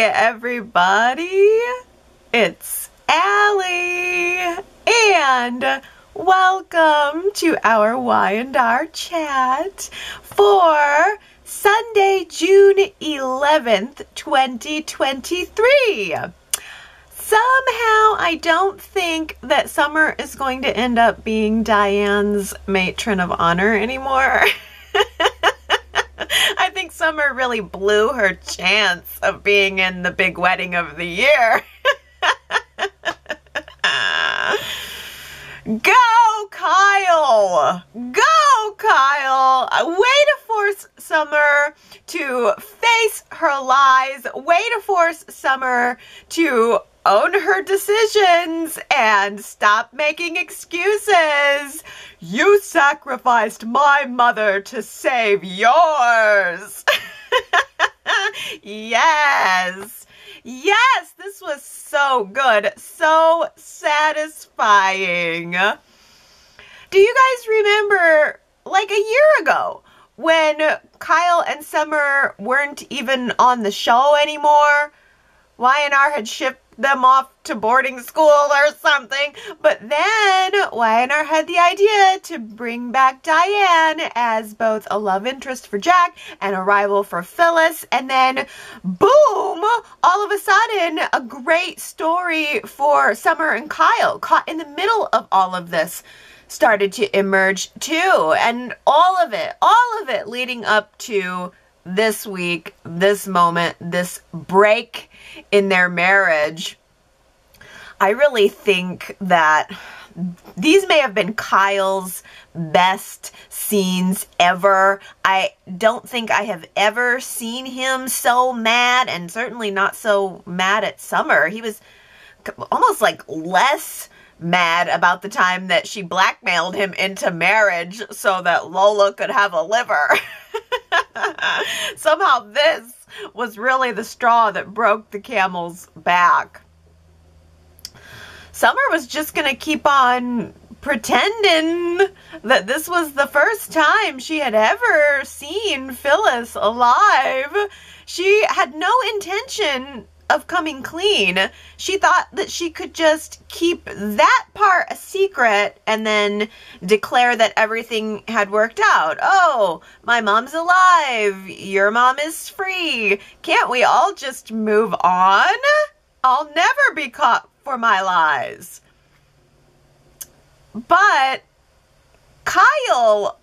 everybody, it's Allie, and welcome to our Y&R Chat for Sunday, June 11th, 2023. Somehow, I don't think that Summer is going to end up being Diane's matron of honor anymore. I think Summer really blew her chance of being in the big wedding of the year. Go, Kyle! Go, Kyle! Way to force Summer to face her lies. Way to force Summer to own her decisions and stop making excuses. You sacrificed my mother to save yours. Yes. Yes, this was so good. So satisfying. Do you guys remember, like a year ago, when Kyle and Summer weren't even on the show anymore? Y&R had shipped them off to boarding school or something, but then Y&R had the idea to bring back Diane as both a love interest for Jack and a rival for Phyllis, and then boom, all of a sudden a great story for Summer and Kyle caught in the middle of all of this started to emerge too, and all of it leading up to this week, this moment, this break in their marriage. I really think that these may have been Kyle's best scenes ever. I don't think I have ever seen him so mad, and certainly not so mad at Summer. He was almost like less mad about the time that she blackmailed him into marriage so that Lola could have a liver. Somehow this was really the straw that broke the camel's back. Summer was just going to keep on pretending that this was the first time she had ever seen Phyllis alive. She had no intention of coming clean. She thought that she could just keep that part a secret and then declare that everything had worked out. Oh, my mom's alive. Your mom is free. Can't we all just move on? I'll never be caught for my lies. But Kyle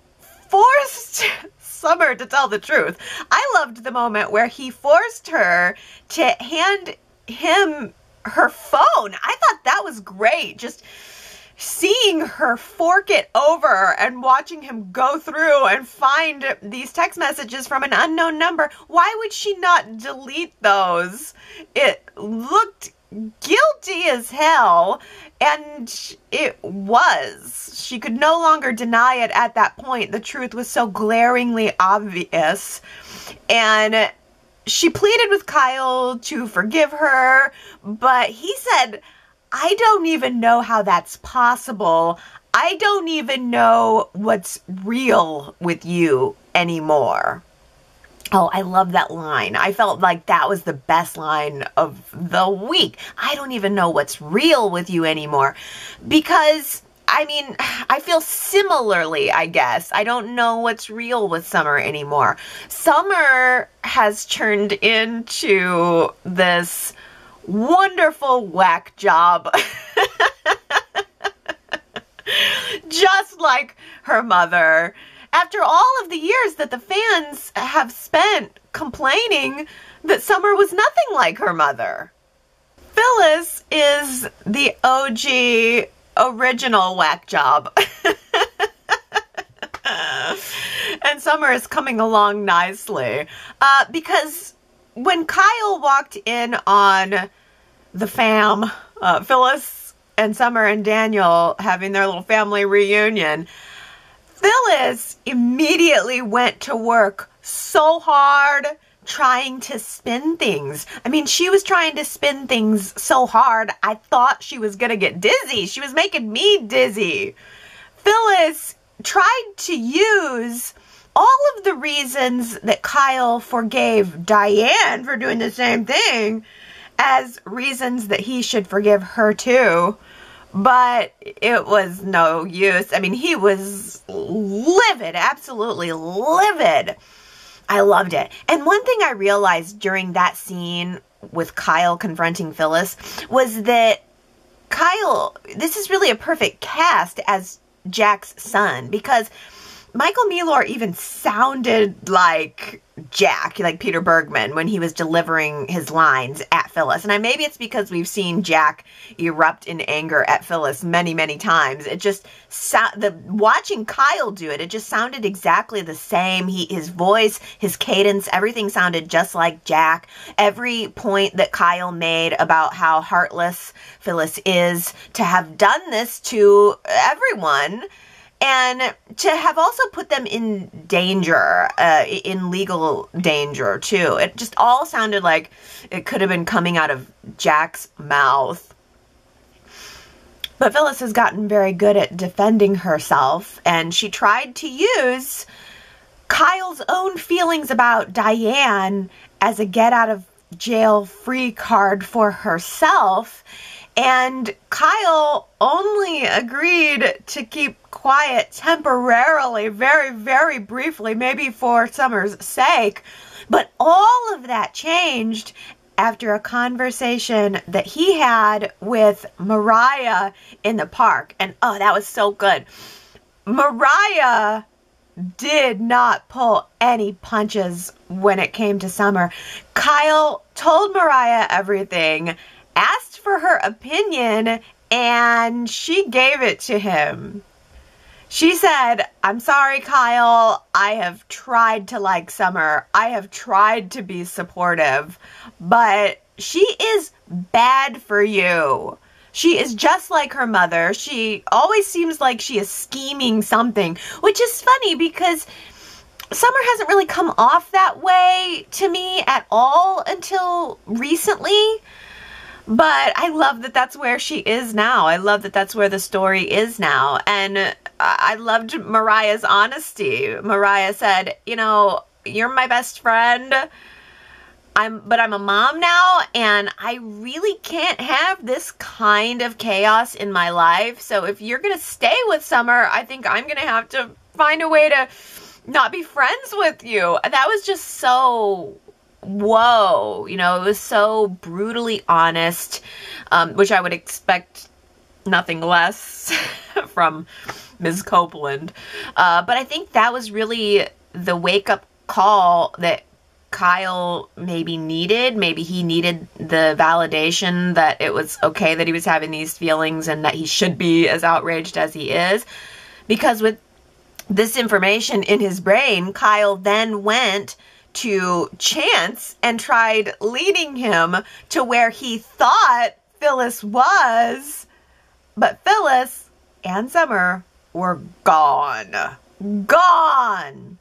forced Summer to tell the truth. I loved the moment where he forced her to hand him her phone. I thought that was great. Just seeing her fork it over and watching him go through and find these text messages from an unknown number. Why would she not delete those? It looked guilty as hell, and it was. She could no longer deny it at that point. The truth was so glaringly obvious, and she pleaded with Kyle to forgive her, but he said, I don't even know how that's possible. I don't even know what's real with you anymore. Oh, I love that line. I felt like that was the best line of the week. I don't even know what's real with you anymore. Because, I mean, I feel similarly, I guess. I don't know what's real with Summer anymore. Summer has turned into this wonderful whack job. Just like her mother. After all of the years that the fans have spent complaining that Summer was nothing like her mother. Phyllis is the OG original whack job. And Summer is coming along nicely. Because when Kyle walked in on the fam, Phyllis and Summer and Daniel having their little family reunion, Phyllis immediately went to work so hard trying to spin things. I mean, she was trying to spin things so hard, I thought she was going to get dizzy. She was making me dizzy. Phyllis tried to use all of the reasons that Kyle forgave Diane for doing the same thing as reasons that he should forgive her too. But it was no use. I mean, he was livid, absolutely livid. I loved it. And one thing I realized during that scene with Kyle confronting Phyllis was that Kyle, this is really a perfect cast as Jack's son, because Michael Mealor even sounded like Jack, like Peter Bergman, when he was delivering his lines at Phyllis. And maybe it's because we've seen Jack erupt in anger at Phyllis many, many times. It just, watching Kyle do it, it just sounded exactly the same. His voice, his cadence, everything sounded just like Jack. Every point that Kyle made about how heartless Phyllis is, to have done this to everyone, and to have also put them in danger, in legal danger, too. It just all sounded like it could have been coming out of Jack's mouth. But Phyllis has gotten very good at defending herself, and she tried to use Kyle's own feelings about Diane as a get-out-of-jail-free card for herself. And Kyle only agreed to keep quiet temporarily, very, very briefly, maybe for Summer's sake. But all of that changed after a conversation that he had with Mariah in the park. And oh, that was so good. Mariah did not pull any punches when it came to Summer. Kyle told Mariah everything, asked for her opinion, and she gave it to him. She said, "I'm sorry, Kyle. I have tried to like Summer. I have tried to be supportive, but she is bad for you. She is just like her mother. She always seems like she is scheming something," which is funny because Summer hasn't really come off that way to me at all until recently. But I love that that's where she is now. I love that that's where the story is now. And I loved Mariah's honesty. Mariah said, you know, you're my best friend, but I'm a mom now, and I really can't have this kind of chaos in my life. So if you're going to stay with Summer, I think I'm going to have to find a way to not be friends with you. That was just so... whoa, you know, it was so brutally honest, which I would expect nothing less from Ms. Copeland. But I think that was really the wake-up call that Kyle maybe needed. Maybe he needed the validation that it was okay that he was having these feelings and that he should be as outraged as he is. Because with this information in his brain, Kyle then went to Chance and tried leading him to where he thought Phyllis was, but Phyllis and Summer were gone. Gone!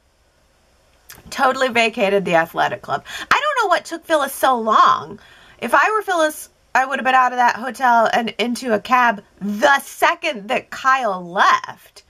Totally vacated the athletic club. I don't know what took Phyllis so long. If I were Phyllis, I would have been out of that hotel and into a cab the second that Kyle left.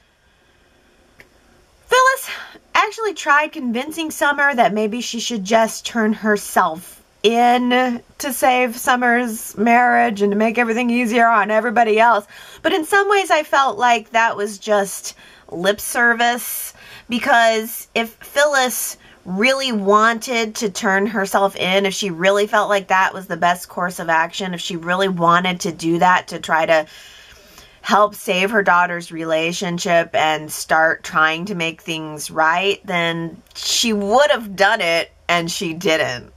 Phyllis actually tried convincing Summer that maybe she should just turn herself in to save Summer's marriage and to make everything easier on everybody else. But in some ways I felt like that was just lip service, because if Phyllis really wanted to turn herself in, if she really felt like that was the best course of action, if she really wanted to do that to try to help save her daughter's relationship and start trying to make things right, then she would have done it, and she didn't.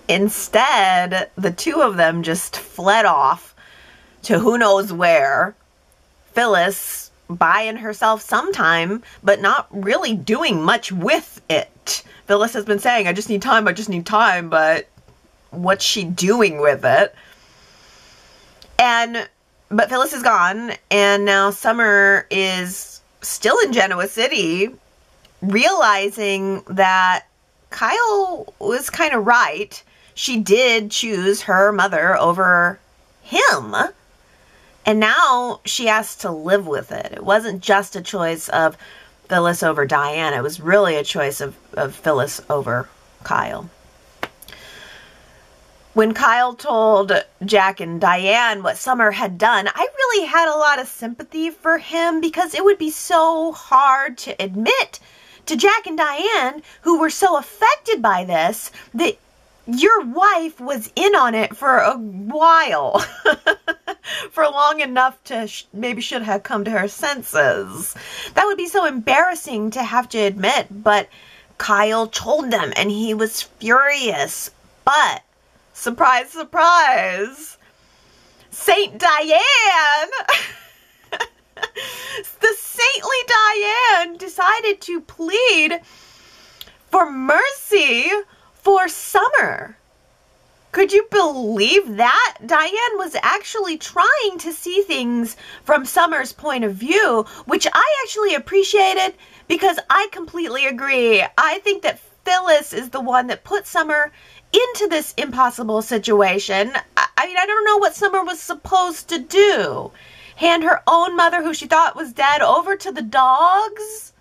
Instead, the two of them just fled off to who knows where. Phyllis buying herself some time, but not really doing much with it. Phyllis has been saying, I just need time, but what's she doing with it? But Phyllis is gone, and now Summer is still in Genoa City, realizing that Kyle was kind of right. She did choose her mother over him, and now she has to live with it. It wasn't just a choice of Phyllis over Diane. It was really a choice of Phyllis over Kyle. When Kyle told Jack and Diane what Summer had done, I really had a lot of sympathy for him because it would be so hard to admit to Jack and Diane, who were so affected by this, that your wife was in on it for a while, for long enough to maybe should have come to her senses. That would be so embarrassing to have to admit, but Kyle told them and he was furious. But surprise, surprise, Saint Diane, the saintly Diane decided to plead for mercy for Summer. Could you believe that? Diane was actually trying to see things from Summer's point of view, which I actually appreciated because I completely agree. I think that Phyllis is the one that put Summer into this impossible situation. I mean, I don't know what Summer was supposed to do. Hand her own mother, who she thought was dead, over to the dogs?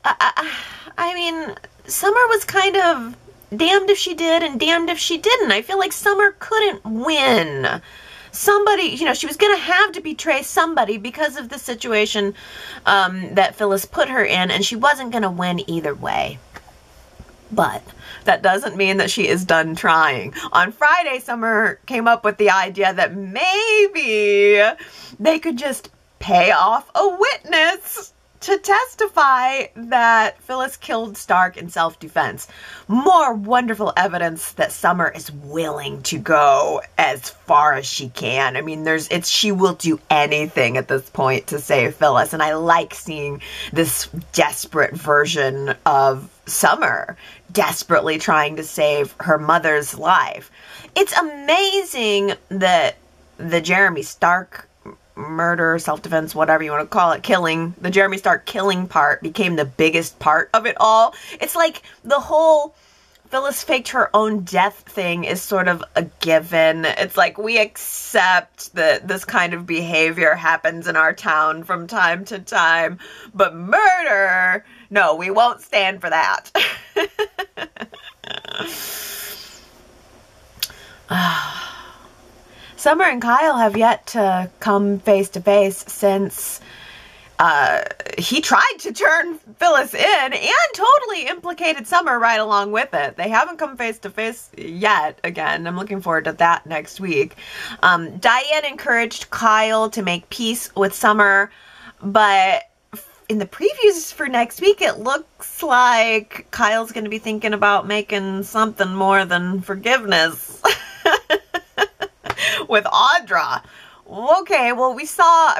I mean, Summer was kind of damned if she did and damned if she didn't. I feel like Summer couldn't win. Somebody, you know, she was going to have to betray somebody because of the situation that Phyllis put her in, and she wasn't going to win either way. But that doesn't mean that she is done trying. On Friday, Summer came up with the idea that maybe they could just pay off a witness to testify that Phyllis killed Stark in self-defense. More wonderful evidence that Summer is willing to go as far as she can. I mean, she will do anything at this point to save Phyllis, and I like seeing this desperate version of Summer desperately trying to save her mother's life. It's amazing that the Jeremy Stark murder, self-defense, whatever you want to call it, killing, the Jeremy Stark killing part became the biggest part of it all. It's like the whole Phyllis faked her own death thing is sort of a given. It's like we accept that this kind of behavior happens in our town from time to time, but murder, no, we won't stand for that. Summer and Kyle have yet to come face to face since he tried to turn Phyllis in and totally implicated Summer right along with it. They haven't come face to face yet. Again, I'm looking forward to that next week. Diane encouraged Kyle to make peace with Summer, but in the previews for next week, it looks like Kyle's going to be thinking about making something more than forgiveness with Audra. Okay, well, we saw,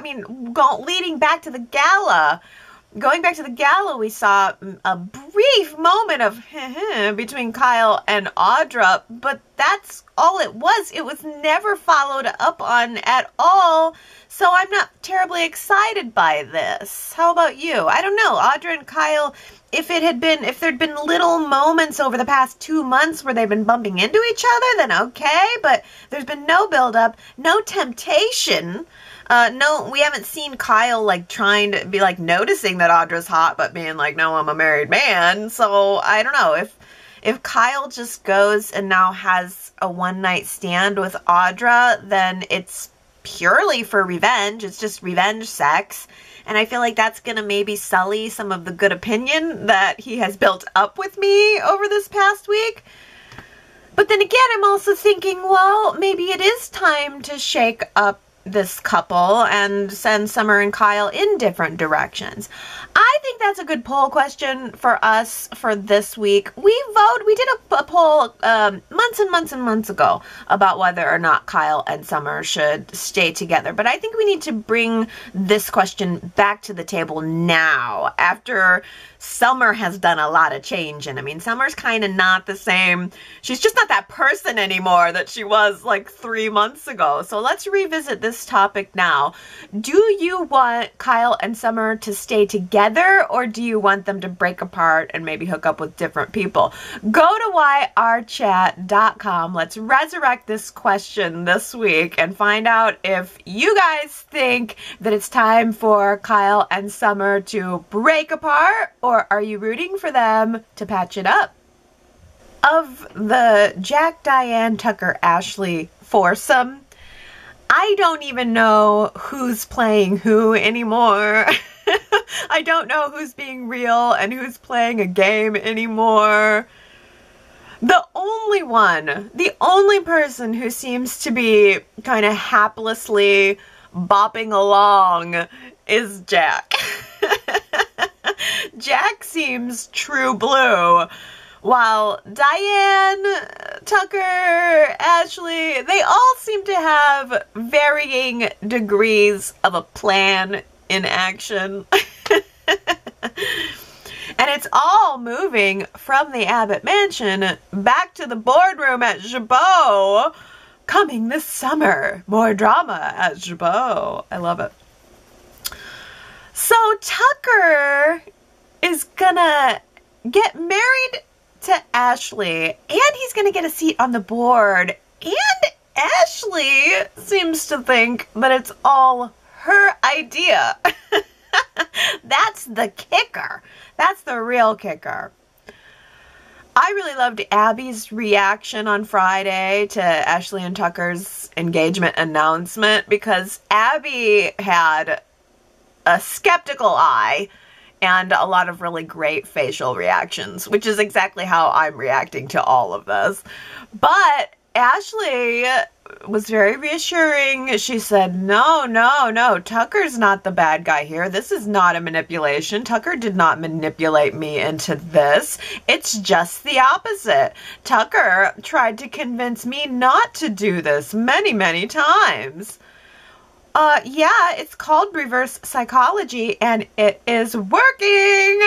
leading back to the gala, going back to the gala, we saw a brief moment of between Kyle and Audra, but that's all it was. It was never followed up on at all, so I'm not terribly excited by this. How about you? I don't know. Audra and Kyle, if there'd been little moments over the past 2 months where they've been bumping into each other, then okay, but there's been no build-up, no temptation. No, we haven't seen Kyle, trying to be, noticing that Audra's hot, but being like, no, I'm a married man. So, I don't know. If Kyle just goes and now has a one-night stand with Audra, then it's purely for revenge. It's just revenge sex. And I feel like that's going to maybe sully some of the good opinion that he has built up with me over this past week. But then again, I'm also thinking, well, maybe it is time to shake up this couple and send Summer and Kyle in different directions. I think that's a good poll question for us for this week. We did a poll months and months and months ago about whether or not Kyle and Summer should stay together. But I think we need to bring this question back to the table now after Summer has done a lot of changing. Summer's kind of not the same. She's just not that person anymore that she was 3 months ago. So let's revisit this topic now. Do you want Kyle and Summer to stay together, or do you want them to break apart and maybe hook up with different people? Go to yrchat.com Y&R.com. Let's resurrect this question this week and find out if you guys think that it's time for Kyle and Summer to break apart, or are you rooting for them to patch it up? Of the Jack, Diane, Tucker, Ashley foursome, I don't even know who's playing who anymore. I don't know who's being real and who's playing a game anymore. The only person who seems to be kind of haplessly bopping along is Jack. Jack seems true blue, while Diane, Tucker, Ashley, they all seem to have varying degrees of a plan in action. And it's all moving from the Abbott mansion back to the boardroom at Jabot. Coming this summer. More drama at Jabot. I love it. So Tucker is gonna get married to Ashley, and he's gonna get a seat on the board. And Ashley seems to think that it's all her idea. That's the kicker. That's the real kicker. I really loved Abby's reaction on Friday to Ashley and Tucker's engagement announcement, because Abby had a skeptical eye and a lot of really great facial reactions, which is exactly how I'm reacting to all of this. But Ashley was very reassuring. She said, no, Tucker's not the bad guy here. This is not a manipulation. Tucker did not manipulate me into this. It's just the opposite. Tucker tried to convince me not to do this many, many times. Yeah, it's called reverse psychology, and it is working.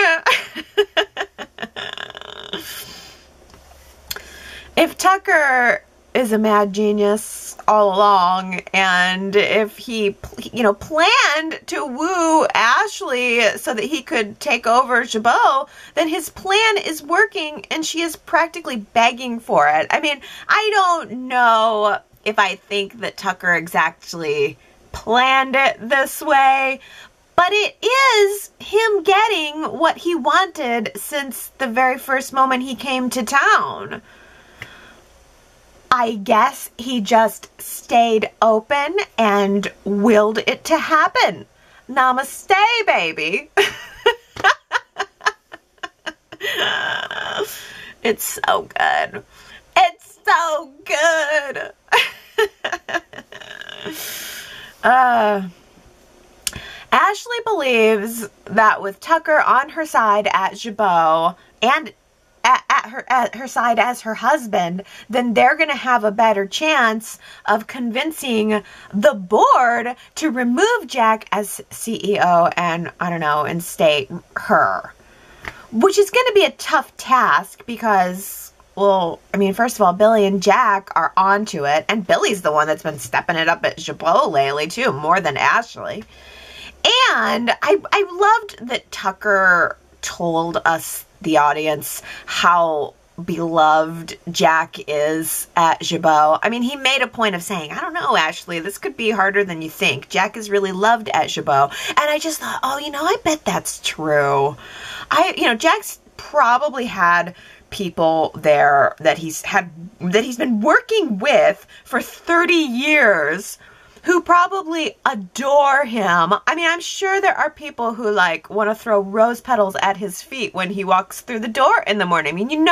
If Tucker is a mad genius all along, and if he, planned to woo Ashley so that he could take over Jabot, then his plan is working, and she is practically begging for it. I mean, I don't know if I think that Tucker exactly planned it this way, but it is him getting what he wanted since the very first moment he came to town. I guess he just stayed open and willed it to happen. Namaste, baby. It's so good. It's so good. Ashley believes that with Tucker on her side at Jabot and at her side as her husband, then they're going to have a better chance of convincing the board to remove Jack as CEO and, instate her. Which is going to be a tough task because, first of all, Billy and Jack are onto it, and Billy's the one that's been stepping it up at Jabot lately, too, more than Ashley. And I loved that Tucker told us, the audience, how beloved Jack is at Jabot. I mean, he made a point of saying, I don't know, Ashley, this could be harder than you think. Jack is really loved at Jabot. And I just thought, I bet that's true. Jack's probably had people there that he's been working with for 30 years who probably adore him. I mean, I'm sure there are people who want to throw rose petals at his feet when he walks through the door in the morning. I mean,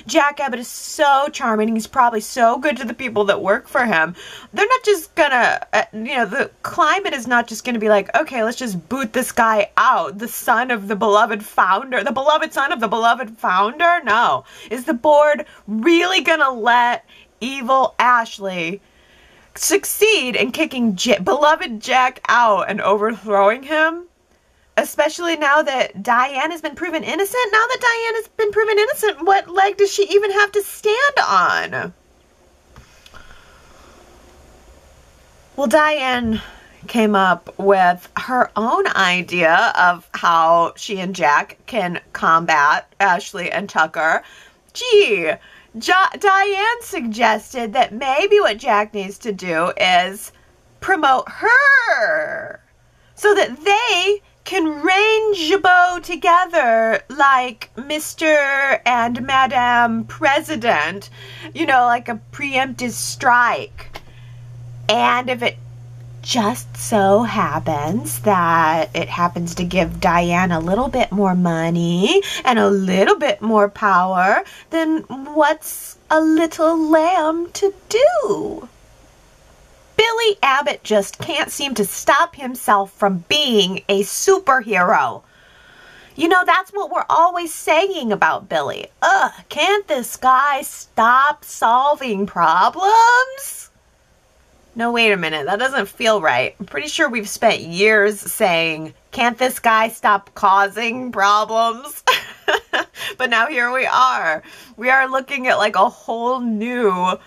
Jack Abbott is so charming. He's probably so good to the people that work for him. They're not just gonna, the climate is not just gonna be like, okay, let's just boot this guy out. The son of the beloved founder, the beloved son of the beloved founder? No. Is the board really gonna let evil Ashley succeed in kicking beloved Jack out and overthrowing him? Especially now that Diane has been proven innocent. Now that Diane has been proven innocent, what leg does she even have to stand on? Well, Diane came up with her own idea of how she and Jack can combat Ashley and Tucker. Gee, Diane suggested that maybe what Jack needs to do is promote her so that they can reign Jabot together like Mr. and Madame President, you know, like a preemptive strike. And if it just so happens that it happens to give Diane a little bit more money and a little bit more power, then what's a little lamb to do? Billy Abbott just can't seem to stop himself from being a superhero. You know, that's what we're always saying about Billy. Can't this guy stop solving problems? No, wait a minute. That doesn't feel right. I'm pretty sure we've spent years saying, can't this guy stop causing problems? But now here we are. We are looking at like a whole new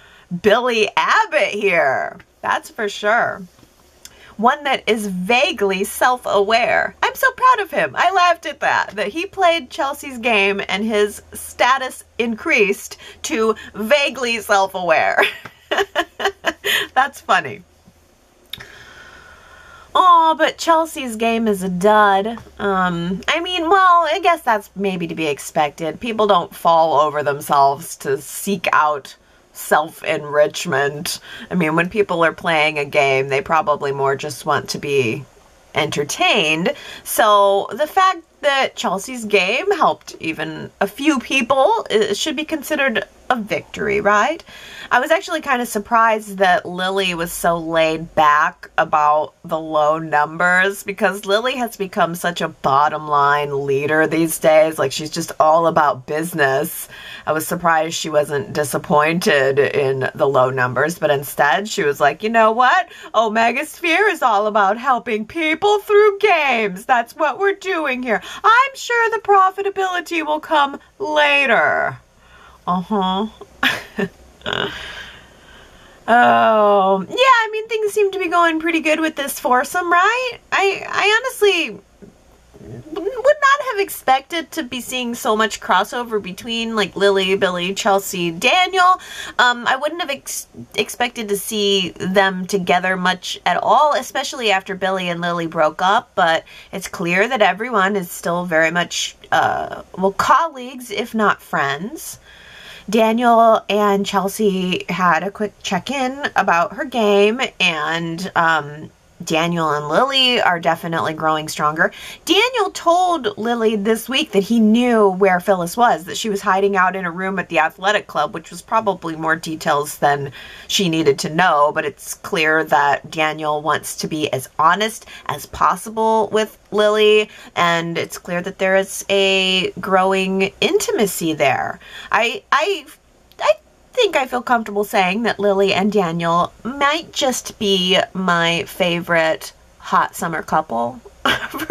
Billy Abbott here. That's for sure. One that is vaguely self-aware. I'm so proud of him. I laughed at that he played Chelsea's game and his status increased to vaguely self-aware. That's funny. Oh, but Chelsea's game is a dud. I mean, well, I guess that's maybe to be expected. People don't fall over themselves to seek out self-enrichment. I mean, when people are playing a game, they probably more just want to be entertained. So the fact that Chelsea's game helped even a few people, it should be considered a victory, right? I was actually kind of surprised that Lily was so laid back about the low numbers, because Lily has become such a bottom line leader these days. Like, she's just all about business. I was surprised she wasn't disappointed in the low numbers, but instead she was like, you know what? Omega Sphere is all about helping people through games. That's what we're doing here. I'm sure the profitability will come later. Oh, yeah, I mean, things seem to be going pretty good with this foursome, right? I honestly would not have expected to be seeing so much crossover between, like, Lily, Billy, Chelsea, Daniel. I wouldn't have expected to see them together much at all, especially after Billy and Lily broke up, but it's clear that everyone is still very much, well, colleagues, if not friends. Daniel and Chelsea had a quick check-in about her game, and Daniel and Lily are definitely growing stronger. Daniel told Lily this week that he knew where Phyllis was, that she was hiding out in a room at the athletic club, which was probably more details than she needed to know, but it's clear that Daniel wants to be as honest as possible with Lily, and it's clear that there is a growing intimacy there. I think I feel comfortable saying that Lily and Daniel might just be my favorite hot summer couple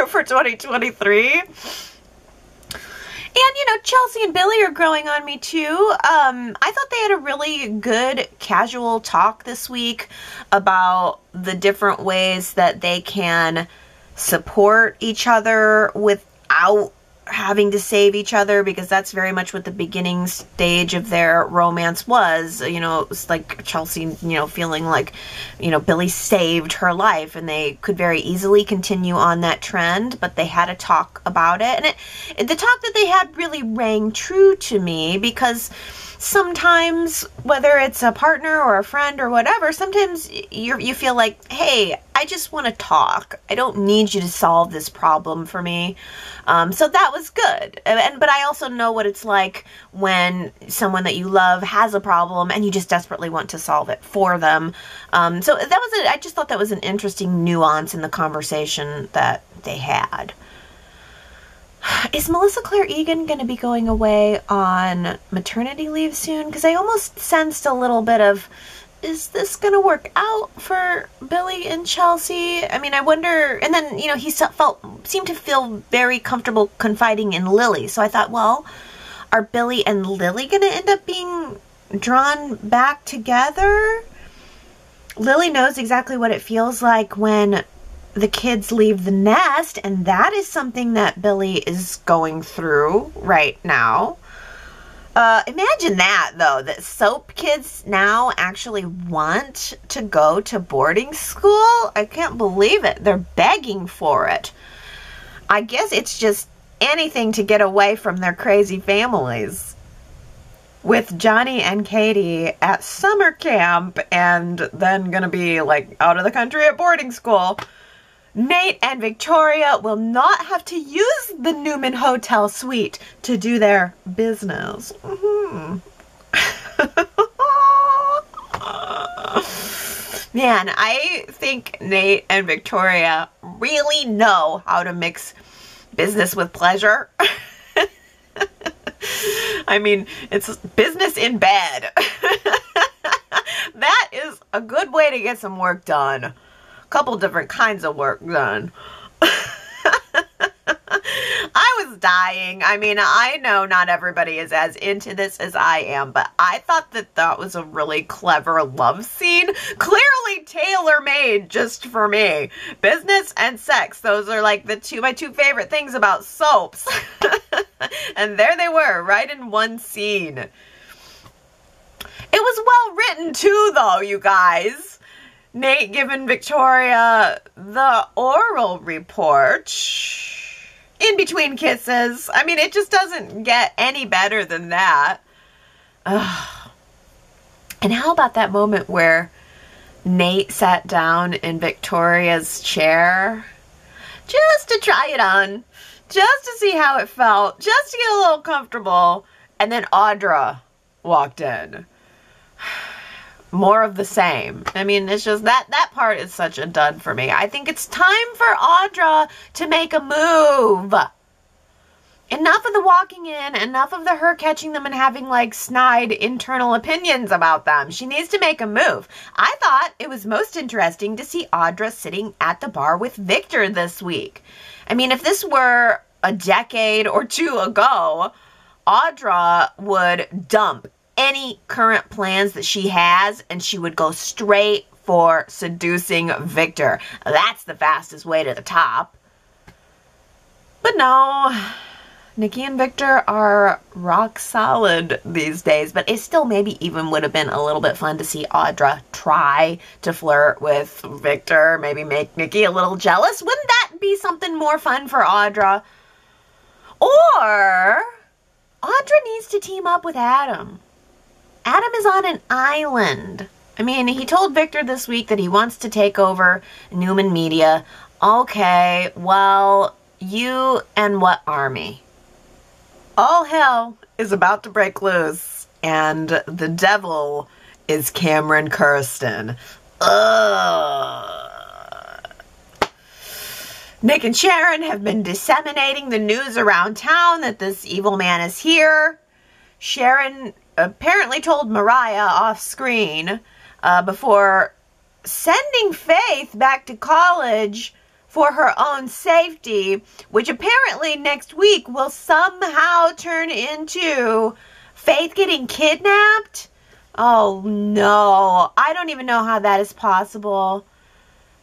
for 2023. And, you know, Chelsea and Billy are growing on me, too. I thought they had a really good casual talk this week about the different ways that they can support each other without having to save each other, because that's very much what the beginning stage of their romance was. You know, it was like Chelsea, you know, feeling like, you know, Billy saved her life, and they could very easily continue on that trend, but they had a talk about it. And the talk that they had really rang true to me, because sometimes, whether it's a partner or a friend or whatever, sometimes you feel like, hey, I just want to talk. I don't need you to solve this problem for me. So that was good. But I also know what it's like when someone that you love has a problem and you just desperately want to solve it for them. So that was it. I just thought that was an interesting nuance in the conversation that they had. Is Melissa Claire Egan going to be going away on maternity leave soon? Because I almost sensed a little bit of, is this going to work out for Billy and Chelsea? I mean, I wonder. And then, you know, he seemed to feel very comfortable confiding in Lily. So I thought, well, are Billy and Lily going to end up being drawn back together? Lily knows exactly what it feels like when the kids leave the nest, and that is something that Billy is going through right now. Imagine that, though, that soap kids now actually want to go to boarding school. I can't believe it. They're begging for it. I guess it's just anything to get away from their crazy families. With Johnny and Katie at summer camp and then gonna be like out of the country at boarding school, Nate and Victoria will not have to use the Newman Hotel suite to do their business. Man, I think Nate and Victoria really know how to mix business with pleasure. I mean, it's business in bed. That is a good way to get some work done. A couple different kinds of work done. I was dying. I mean, I know not everybody is as into this as I am, but I thought that that was a really clever love scene. Clearly tailor-made just for me. Business and sex. Those are like my two favorite things about soaps. And there they were, right in one scene. It was well written too, though, you guys. Nate giving Victoria the oral report in between kisses. I mean, it just doesn't get any better than that. Ugh. And how about that moment where Nate sat down in Victoria's chair just to try it on, just to see how it felt, just to get a little comfortable, and then Audra walked in. More of the same. I mean, it's just that part is such a dud for me. I think it's time for Audra to make a move. Enough of the walking in, enough of her catching them and having like snide internal opinions about them. She needs to make a move. I thought it was most interesting to see Audra sitting at the bar with Victor this week. I mean, if this were a decade or two ago, Audra would dump any current plans that she has, and she would go straight for seducing Victor. That's the fastest way to the top. But no, Nikki and Victor are rock solid these days, but it still maybe even would have been a little bit fun to see Audra try to flirt with Victor, maybe make Nikki a little jealous. Wouldn't that be something more fun for Audra? Or Audra needs to team up with Adam. Adam is on an island. I mean, he told Victor this week that he wants to take over Newman Media. Okay, well, you and what army? All hell is about to break loose, and the devil is Cameron Kirsten. Ugh. Nick and Sharon have been disseminating the news around town that this evil man is here. Sharon apparently told Mariah off screen before sending Faith back to college for her own safety, which apparently next week will somehow turn into Faith getting kidnapped. Oh no, I don't even know how that is possible.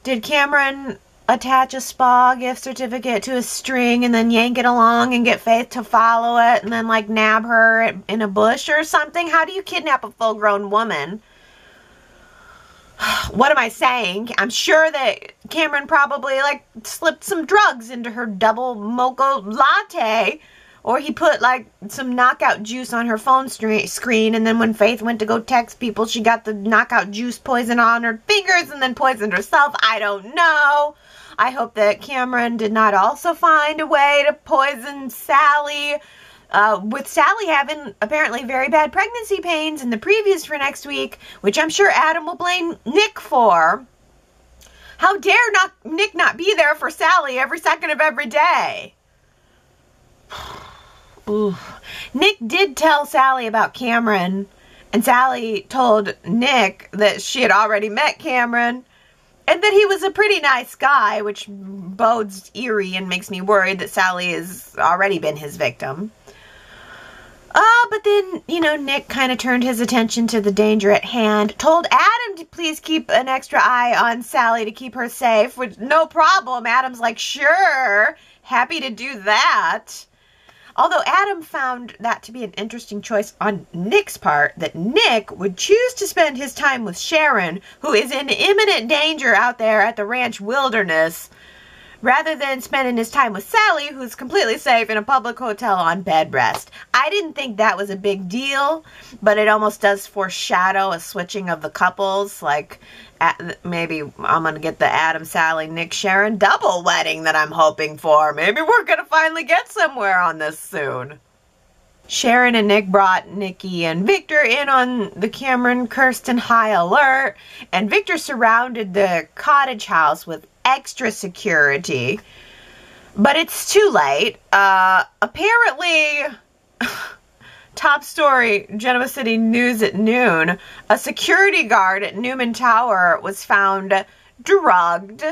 Did Cameron attach a spa gift certificate to a string and then yank it along and get Faith to follow it and then like nab her in a bush or something? How do you kidnap a full-grown woman? What am I saying? I'm sure that Cameron probably like slipped some drugs into her double mocha latte, or he put like some knockout juice on her phone screen, and then when Faith went to go text people, she got the knockout juice poison on her fingers and then poisoned herself. I don't know. I hope that Cameron did not also find a way to poison Sally, with Sally having apparently very bad pregnancy pains in the previews for next week, which I'm sure Adam will blame Nick for. How dare Nick not be there for Sally every second of every day? Ooh. Nick did tell Sally about Cameron, and Sally told Nick that she had already met Cameron, and that he was a pretty nice guy, which bodes eerie and makes me worried that Sally has already been his victim. But then, you know, Nick kind of turned his attention to the danger at hand, told Adam to please keep an extra eye on Sally to keep her safe, which, no problem. Adam's like, sure, happy to do that. Although Adam found that to be an interesting choice on Nick's part, that Nick would choose to spend his time with Sharon, who is in imminent danger out there at the ranch wilderness, rather than spending his time with Sally, who's completely safe in a public hotel on bed rest. I didn't think that was a big deal, but it almost does foreshadow a switching of the couples. Like, maybe I'm going to get the Adam, Sally, Nick, Sharon double wedding that I'm hoping for. Maybe we're going to finally get somewhere on this soon. Sharon and Nick brought Nikki and Victor in on the Cameron Kirsten high alert, and Victor surrounded the cottage house with extra security, but it's too late. Apparently, top story, Genoa City News at noon, a security guard at Newman Tower was found drugged,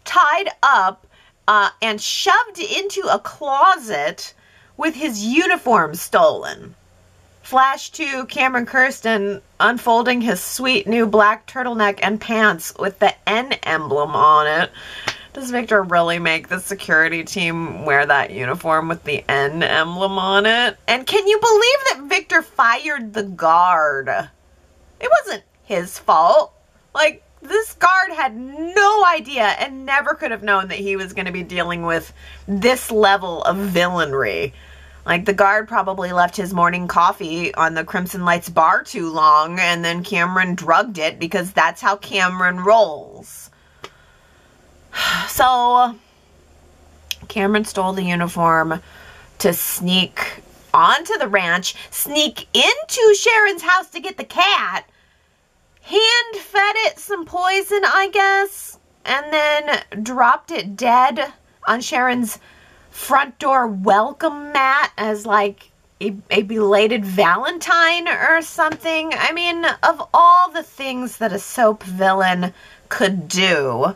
tied up, and shoved into a closet with his uniform stolen. Flash to Cameron Kirsten unfolding his sweet new black turtleneck and pants with the N emblem on it. Does Victor really make the security team wear that uniform with the N emblem on it? And can you believe that Victor fired the guard? It wasn't his fault. Like, this guard had no idea and never could have known that he was going to be dealing with this level of villainy. Like, the guard probably left his morning coffee on the Crimson Lights bar too long, and then Cameron drugged it because that's how Cameron rolls. So, Cameron stole the uniform to sneak onto the ranch, sneak into Sharon's house to get the cat, hand-fed it some poison, I guess, and then dropped it dead on Sharon's front door welcome mat as like a belated Valentine or something. I mean, of all the things that a soap villain could do,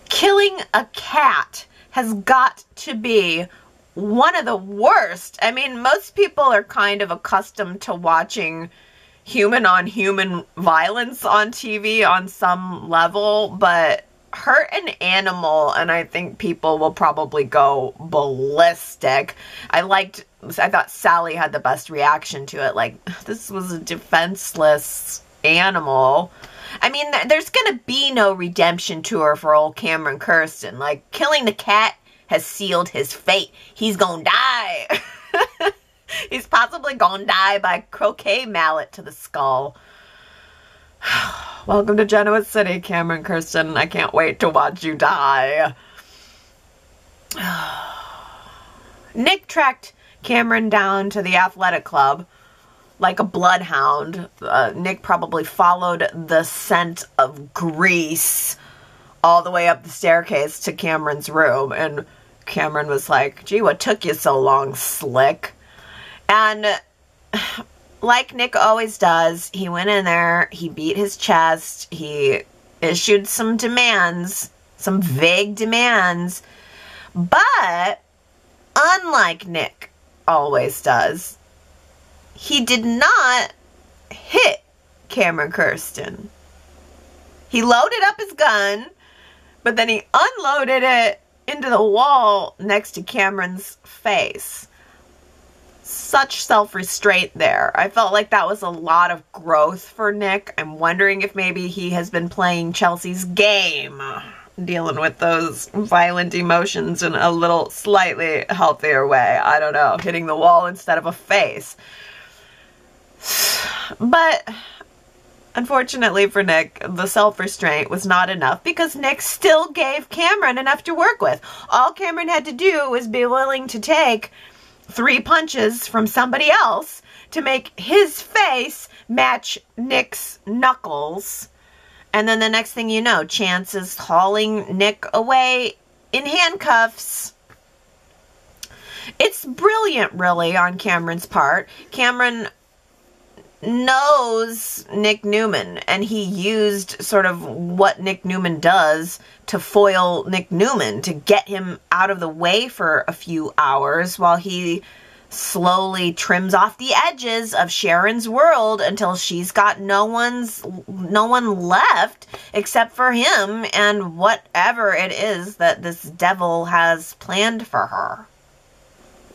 killing a cat has got to be one of the worst. I mean, most people are kind of accustomed to watching human-on-human violence on TV on some level, but hurt an animal, and I think people will probably go ballistic. I thought Sally had the best reaction to it. Like, this was a defenseless animal. I mean, there's gonna be no redemption tour for old Cameron Kirsten. Like, killing the cat has sealed his fate. He's gonna die. He's possibly gonna die by croquet mallet to the skull. Welcome to Genoa City, Cameron Kirsten. I can't wait to watch you die. Nick tracked Cameron down to the athletic club like a bloodhound. Nick probably followed the scent of grease all the way up the staircase to Cameron's room. And Cameron was like, gee, what took you so long, slick? And like Nick always does, he went in there, he beat his chest, he issued some demands, some vague demands, but unlike Nick always does, he did not hit Cameron Kirsten. He loaded up his gun, but then he unloaded it into the wall next to Cameron's face. Such self-restraint there. I felt like that was a lot of growth for Nick. I'm wondering if maybe he has been playing Chelsea's game, dealing with those violent emotions in a little slightly healthier way. I don't know, hitting the wall instead of a face. But unfortunately for Nick, the self-restraint was not enough because Nick still gave Cameron enough to work with. All Cameron had to do was be willing to take 3 punches from somebody else to make his face match Nick's knuckles. And then the next thing you know, Chance is hauling Nick away in handcuffs. It's brilliant, really, on Cameron's part. Cameron knows Nick Newman, and he used sort of what Nick Newman does to foil Nick Newman, to get him out of the way for a few hours while he slowly trims off the edges of Sharon's world until she's got no one left except for him and whatever it is that this devil has planned for her.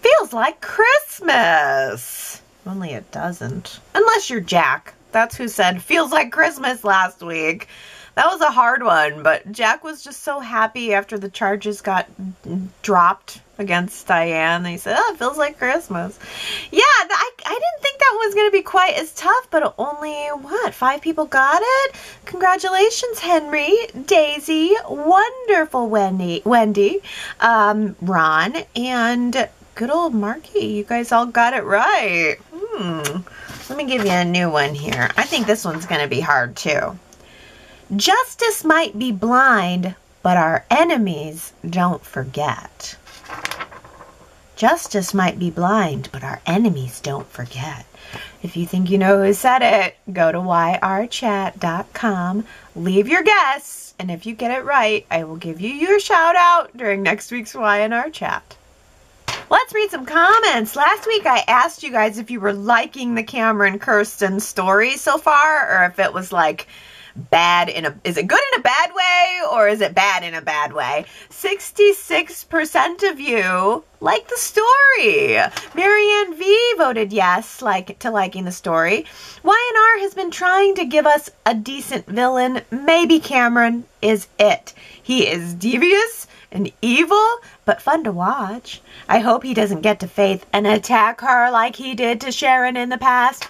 Feels like Christmas. Only it doesn't. Unless you're Jack. That's who said feels like Christmas last week. That was a hard one, but Jack was just so happy after the charges got dropped against Diane. He said, oh, it feels like Christmas. Yeah, I didn't think that was going to be quite as tough, but only, 5 people got it? Congratulations, Henry, Daisy, wonderful Wendy, Ron, and good old Marky. You guys all got it right. Let me give you a new one here. I think this one's going to be hard, too. Justice might be blind, but our enemies don't forget. Justice might be blind, but our enemies don't forget. If you think you know who said it, go to yrchat.com, leave your guess, and if you get it right, I will give you your shout out during next week's Y&R Chat. Let's read some comments. Last week I asked you guys if you were liking the Cameron Kirsten story so far, or if it was like bad is it good in a bad way, or is it bad in a bad way? 66% of you like the story. Marianne V voted yes to liking the story. Y&R has been trying to give us a decent villain. Maybe Cameron is it. He is devious and evil, but fun to watch. I hope he doesn't get to Faith and attack her like he did to Sharon in the past.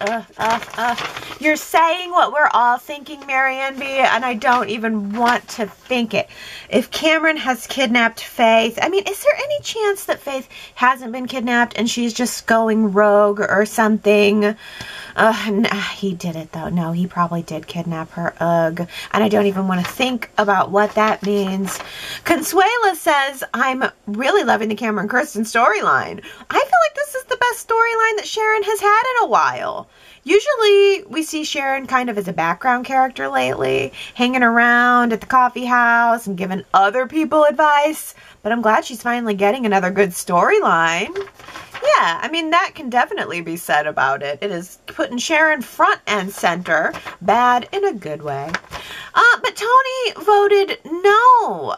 You're saying what we're all thinking, Marianne B, and I don't even want to think it. If Cameron has kidnapped Faith, I mean, is there any chance that Faith hasn't been kidnapped and she's just going rogue or something? He did it, though. No, he probably did kidnap her. Ugh. And I don't even want to think about what that means. Consuela says, I'm really loving the Cameron Kirsten storyline. I feel like this is the best storyline that Sharon has had in a while. Usually we see Sharon kind of as a background character lately, hanging around at the coffee house and giving other people advice. But I'm glad she's finally getting another good storyline. Yeah, I mean, that can definitely be said about it. It is putting Sharon front and center, bad in a good way. But Tony voted no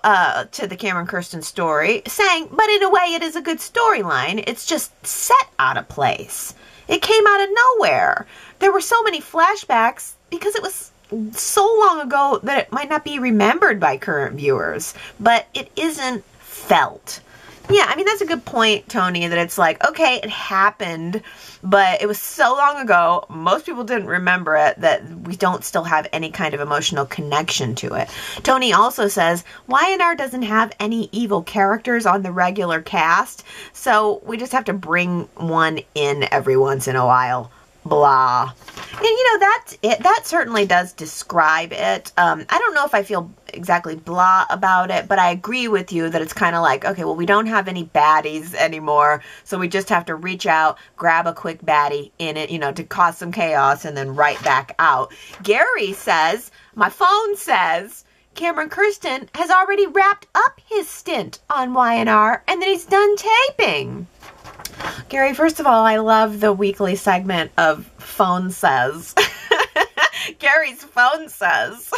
to the Cameron Kirsten story, saying, but in a way it is a good storyline. It's just set out of place. It came out of nowhere. There were so many flashbacks because it was so long ago that it might not be remembered by current viewers, but it isn't felt. Yeah, I mean, that's a good point, Tony, that it's like, okay, it happened, but it was so long ago, most people didn't remember it, that we don't still have any kind of emotional connection to it. Tony also says, Y&R doesn't have any evil characters on the regular cast, so we just have to bring one in every once in a while. Blah. And, you know, that's it. That certainly does describe it. I don't know if I feel exactly blah about it, but I agree with you that it's kind of like, okay, well, we don't have any baddies anymore, so we just have to reach out, grab a quick baddie in it, you know, to cause some chaos and then right back out. Gary says, my phone says, Cameron Kirsten has already wrapped up his stint on Y&R and that he's done taping. Gary, first of all, I love the weekly segment of Phone Says. Gary's Phone Says.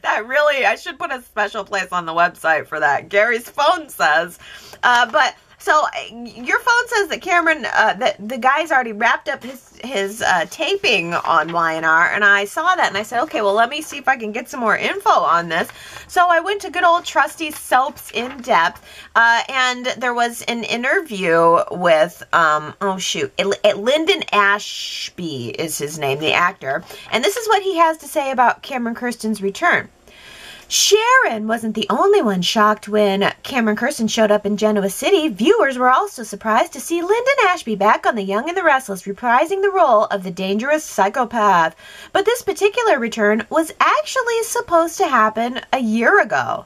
That really, I should put a special place on the website for that. Gary's Phone Says. So your phone says that Cameron, that the guy's already wrapped up his taping on Y&R, and I saw that and I said, okay, well, let me see if I can get some more info on this. So I went to good old trusty Soaps In Depth, and there was an interview with, Lyndon Ashby is his name, the actor, and this is what he has to say about Cameron Kirsten's return. Sharon wasn't the only one shocked when Cameron Kirsten showed up in Genoa City. Viewers were also surprised to see Lyndon Ashby back on The Young and the Restless, reprising the role of the dangerous psychopath. But this particular return was actually supposed to happen a year ago.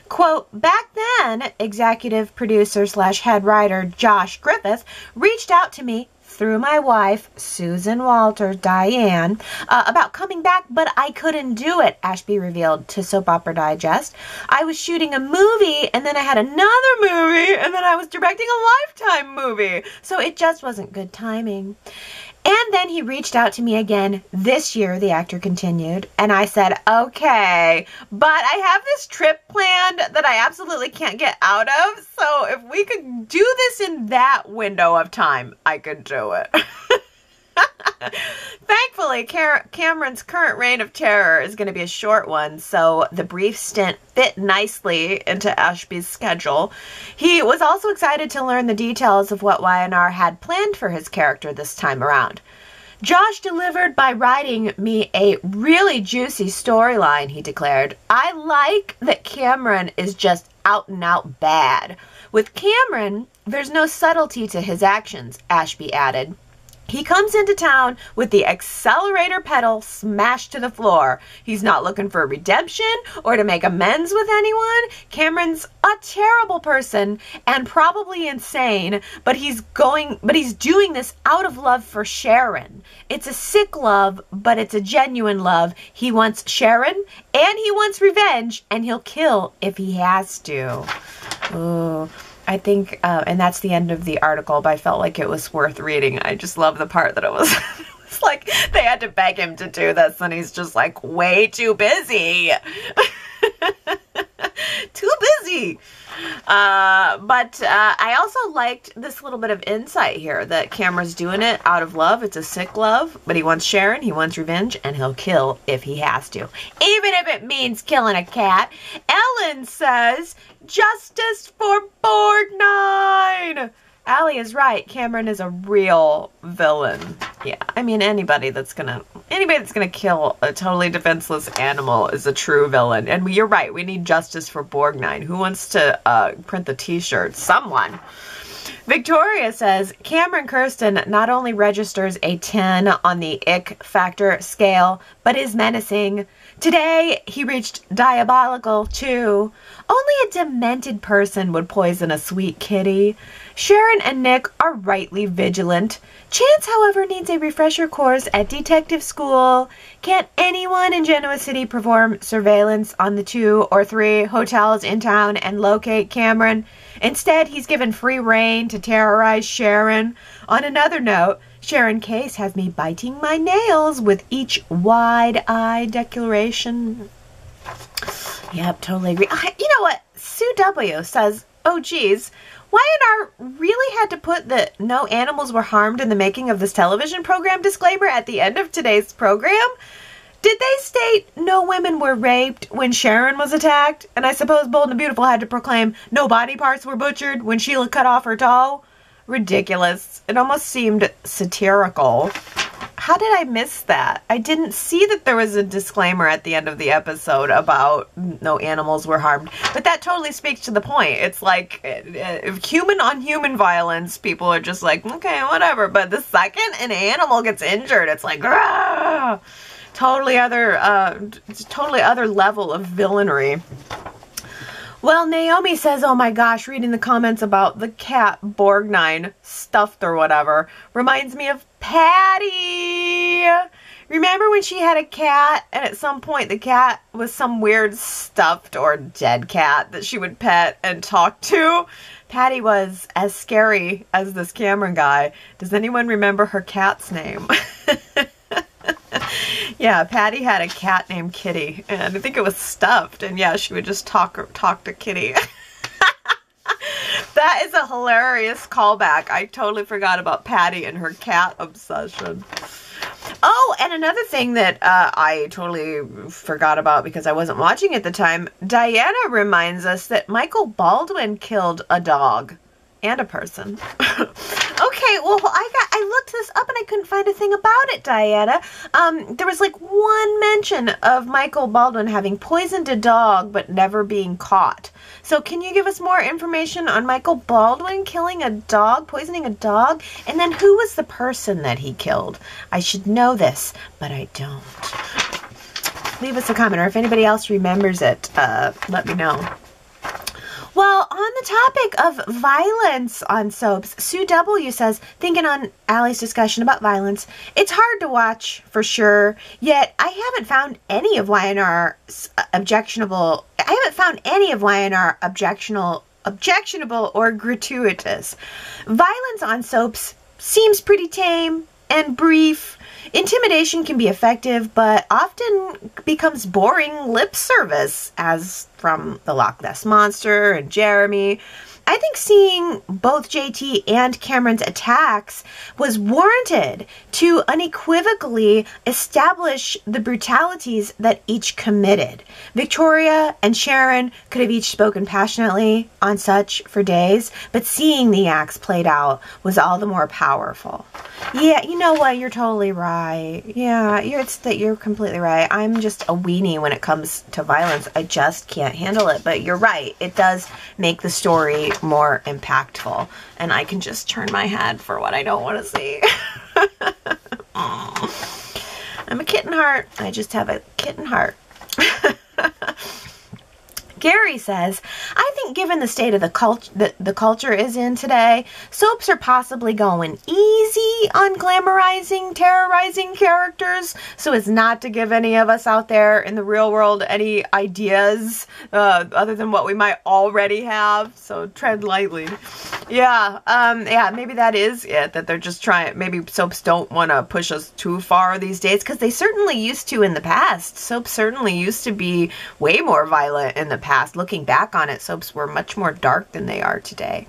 Quote, back then, executive producer / head writer Josh Griffith reached out to me through my wife, Susan Walter, Diane, about coming back, but I couldn't do it, Ashby revealed to Soap Opera Digest. I was shooting a movie, and then I had another movie, and then I was directing a Lifetime movie, so it just wasn't good timing. And then he reached out to me again this year, the actor continued, and I said, okay, but I have this trip planned that I absolutely can't get out of, so if we could do this in that window of time, I could do it. Thankfully, Cameron's current reign of terror is going to be a short one, so the brief stint fit nicely into Ashby's schedule. He was also excited to learn the details of what Y&R had planned for his character this time around. Josh delivered by writing me a really juicy storyline, he declared. I like that Cameron is just out and out bad. With Cameron, there's no subtlety to his actions, Ashby added. He comes into town with the accelerator pedal smashed to the floor. He's not looking for redemption or to make amends with anyone. Cameron's a terrible person and probably insane, but he's doing this out of love for Sharon. It's a sick love, but it's a genuine love. He wants Sharon and he wants revenge, and he'll kill if he has to. Ooh. I think, and that's the end of the article, but I felt like it was worth reading. I just love the part that it was, it's like they had to beg him to do this, and he's just like way too busy. Too busy. But I also liked this little bit of insight here that Cameron's doing it out of love. It's a sick love, but he wants Sharon, he wants revenge, and he'll kill if he has to. Even if it means killing a cat. Ellen says, justice for Borgnine! Allie is right. Cameron is a real villain. Yeah, I mean, anybody that's gonna kill a totally defenseless animal is a true villain. And you're right. We need justice for Borgnine. Who wants to print the T-shirt? Someone. Victoria says, Cameron Kirsten not only registers a 10 on the ick factor scale, but is menacing. Today, he reached diabolical, too. Only a demented person would poison a sweet kitty. Sharon and Nick are rightly vigilant. Chance, however, needs a refresher course at detective school. Can't anyone in Genoa City perform surveillance on the 2 or 3 hotels in town and locate Cameron? Instead, he's given free rein to terrorize Sharon. On another note, Sharon Case has me biting my nails with each wide-eyed declaration. Yep, totally agree. You know what? Sue W. says, oh geez, Y&R really had to put the no animals were harmed in the making of this television program disclaimer at the end of today's program? Did they state no women were raped when Sharon was attacked? And I suppose Bold and the Beautiful had to proclaim no body parts were butchered when Sheila cut off her toe? Ridiculous. It almost seemed satirical. How did I miss that? I didn't see that there was a disclaimer at the end of the episode about no animals were harmed. But that totally speaks to the point. It's like, if human on human violence, people are just like, okay, whatever. But the second an animal gets injured, it's like, Grah! Totally other level of villainy. Well, Naomi says, oh my gosh, reading the comments about the cat Borgnine stuffed or whatever reminds me of Patty. Remember when she had a cat and at some point the cat was some weird stuffed or dead cat that she would pet and talk to? Patty was as scary as this Cameron guy. Does anyone remember her cat's name? Yeah, Patty had a cat named Kitty, and I think it was stuffed, and yeah, she would just talk to Kitty. That is a hilarious callback. I totally forgot about Patty and her cat obsession. Oh, and another thing that I totally forgot about because I wasn't watching at the time, Diana reminds us that Michael Baldwin killed a dog and a person. Okay, well, I looked this up and I couldn't find a thing about it, Diana. There was like one mention of Michael Baldwin having poisoned a dog but never being caught. So can you give us more information on Michael Baldwin killing a dog, poisoning a dog? And then who was the person that he killed? I should know this, but I don't. Leave us a comment, or if anybody else remembers it, let me know. Well, on the topic of violence on soaps, Sue W. says, thinking on Allie's discussion about violence, it's hard to watch for sure, yet I haven't found any of Y&R's objectionable or gratuitous. Violence on soaps seems pretty tame, and brief. Intimidation can be effective, but often becomes boring lip service, as from the Loch Ness Monster and Jeremy. I think seeing both JT and Cameron's attacks was warranted to unequivocally establish the brutalities that each committed. Victoria and Sharon could have each spoken passionately on such for days, but seeing the acts played out was all the more powerful. Yeah, you know what? You're totally right. Yeah, you're completely right. I'm just a weenie when it comes to violence. I just can't handle it. But you're right. It does make the story more impactful. And I can just turn my head for what I don't want to see. I'm a kitten heart. I just have a kitten heart. Gary says, I think given the state of the culture is in today, soaps are possibly going easy on glamorizing, terrorizing characters so as not to give any of us out there in the real world any ideas other than what we might already have. So tread lightly. Yeah, maybe that is it, that they're just trying, maybe soaps don't want to push us too far these days, because they certainly used to in the past. Soaps certainly used to be way more violent in the past. Looking back on it, soaps were much more dark than they are today.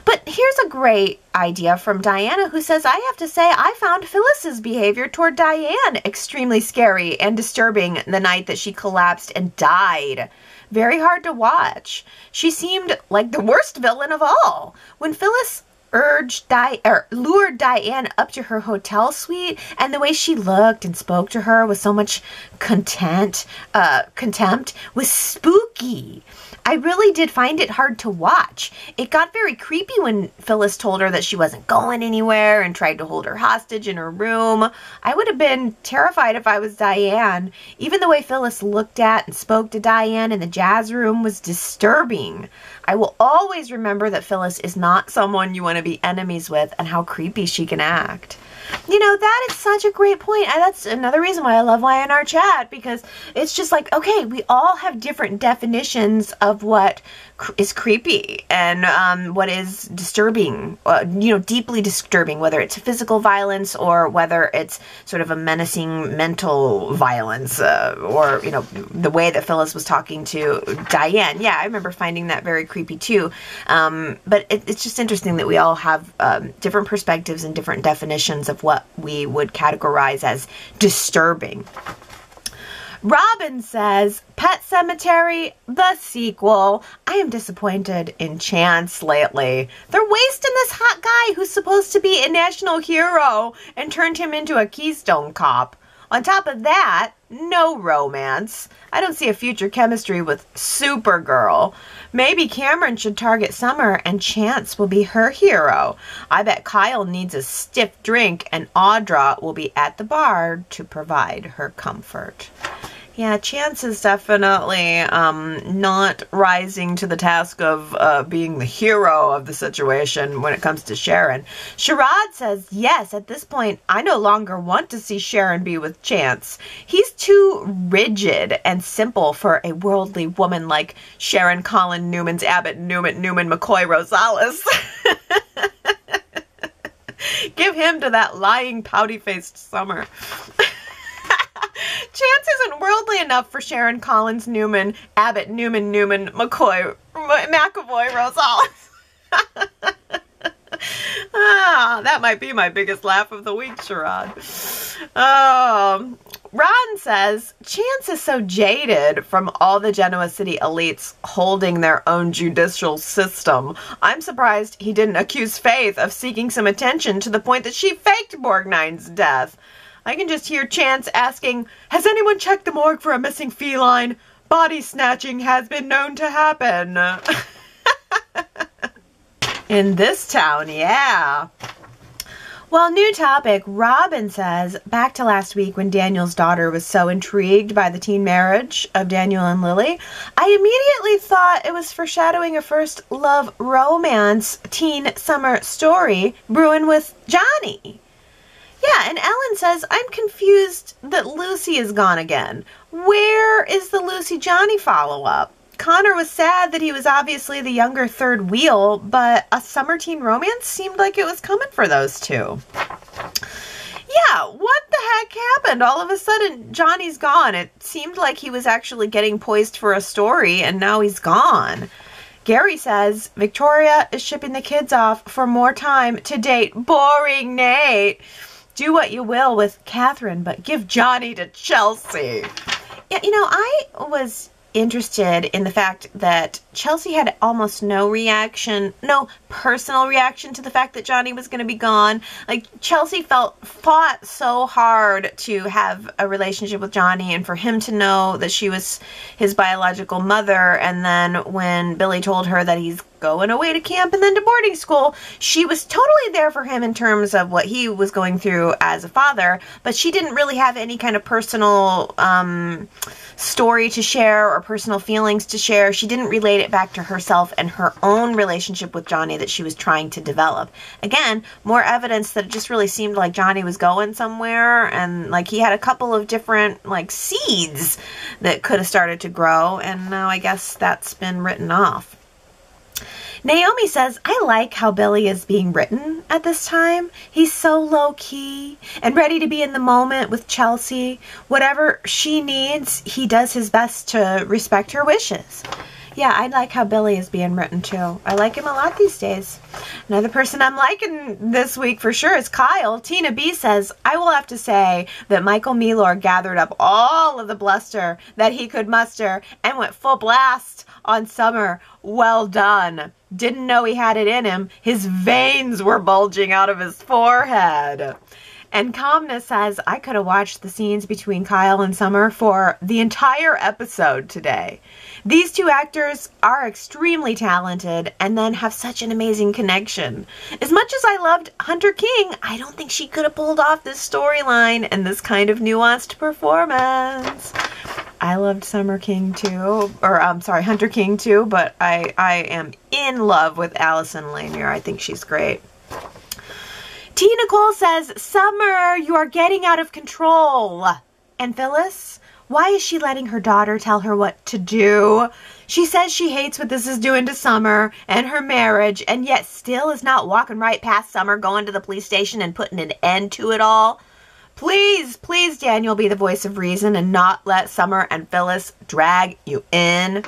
But here's a great idea from Diana, who says, I have to say I found Phyllis's behavior toward Diane extremely scary and disturbing the night that she collapsed and died. Very hard to watch. She seemed like the worst villain of all. When Phyllis lured Diane up to her hotel suite, and the way she looked and spoke to her with so much contempt was spooky. I really did find it hard to watch. It got very creepy when Phyllis told her that she wasn't going anywhere and tried to hold her hostage in her room. I would have been terrified if I was Diane. Even the way Phyllis looked at and spoke to Diane in the jazz room was disturbing. I will always remember that Phyllis is not someone you want to be enemies with, and how creepy she can act. You know, that is such a great point. And that's another reason why I love Y&R Chat, because it's just like, okay, we all have different definitions of what is creepy and what is disturbing, deeply disturbing, whether it's physical violence or whether it's sort of a menacing mental violence or, the way that Phyllis was talking to Diane. Yeah, I remember finding that very creepy too. But it's just interesting that we all have different perspectives and different definitions of what we would categorize as disturbing. Robin says, Pet Sematary, the sequel. I am disappointed in Chance lately. They're wasting this hot guy who's supposed to be a national hero and turned him into a Keystone Cop. On top of that, no romance. I don't see a future chemistry with Supergirl. Maybe Cameron should target Summer and Chance will be her hero. I bet Kyle needs a stiff drink and Audra will be at the bar to provide her comfort. Yeah, Chance is definitely not rising to the task of being the hero of the situation when it comes to Sharon. Sherrod says, yes, at this point, I no longer want to see Sharon be with Chance. He's too rigid and simple for a worldly woman like Sharon, Colin, Newman's, Abbott, Newman, McCoy, Rosales. Give him to that lying, pouty-faced Summer. Chance isn't worldly enough for Sharon, Collins, Newman, Abbott, Newman, McCoy, McAvoy, Rosales. That might be my biggest laugh of the week, Sherrod. Ron says, Chance is so jaded from all the Genoa City elites holding their own judicial system. I'm surprised he didn't accuse Faith of seeking some attention to the point that she faked Borgnine's death. I can just hear Chance asking, has anyone checked the morgue for a missing feline? Body snatching has been known to happen. In this town, yeah. Well, new topic. Robin says, back to last week when Daniel's daughter was so intrigued by the teen marriage of Daniel and Lily, I immediately thought it was foreshadowing a first love romance teen summer story brewing with Johnny. Yeah, and Ellen says, I'm confused that Lucy is gone again. Where is the Lucy-Johnny follow-up? Connor was sad that he was obviously the younger third wheel, but a summer teen romance seemed like it was coming for those two. Yeah, what the heck happened? All of a sudden, Johnny's gone. It seemed like he was actually getting poised for a story, and now he's gone. Gary says, Victoria is shipping the kids off for more time to date boring Nate. Do what you will with Catherine, but give Johnny to Chelsea. Yeah, I was interested in the fact that Chelsea had almost no personal reaction to the fact that Johnny was going to be gone. Like, Chelsea fought so hard to have a relationship with Johnny and for him to know that she was his biological mother. And then when Billy told her that he's going away to camp and then to boarding school, she was totally there for him in terms of what he was going through as a father, but she didn't really have any kind of personal story to share or personal feelings to share. She didn't relate it back to herself and her own relationship with Johnny that she was trying to develop. Again, more evidence that it just really seemed like Johnny was going somewhere, and like he had a couple of different like seeds that could have started to grow, and now I guess that's been written off. Naomi says, I like how Billy is being written at this time. He's so low-key and ready to be in the moment with Chelsea. Whatever she needs, he does his best to respect her wishes. Yeah, I like how Billy is being written too. I like him a lot these days. Another person I'm liking this week for sure is Kyle. Tina B says, I will have to say that Michael Mealor gathered up all of the bluster that he could muster and went full blast on Summer. Well done. Didn't know he had it in him. His veins were bulging out of his forehead. And Calmness says, I could have watched the scenes between Kyle and Summer for the entire episode today. These two actors are extremely talented and then have such an amazing connection. As much as I loved Hunter King, I don't think she could have pulled off this storyline and this kind of nuanced performance. I loved Hunter King too, but I am in love with Allison Lanier. I think she's great. T. Nicole says, Summer, you are getting out of control. And Phyllis, why is she letting her daughter tell her what to do? She says she hates what this is doing to Summer and her marriage, and yet still is not walking right past Summer, going to the police station and putting an end to it all. Please, please, Daniel, be the voice of reason and not let Summer and Phyllis drag you in.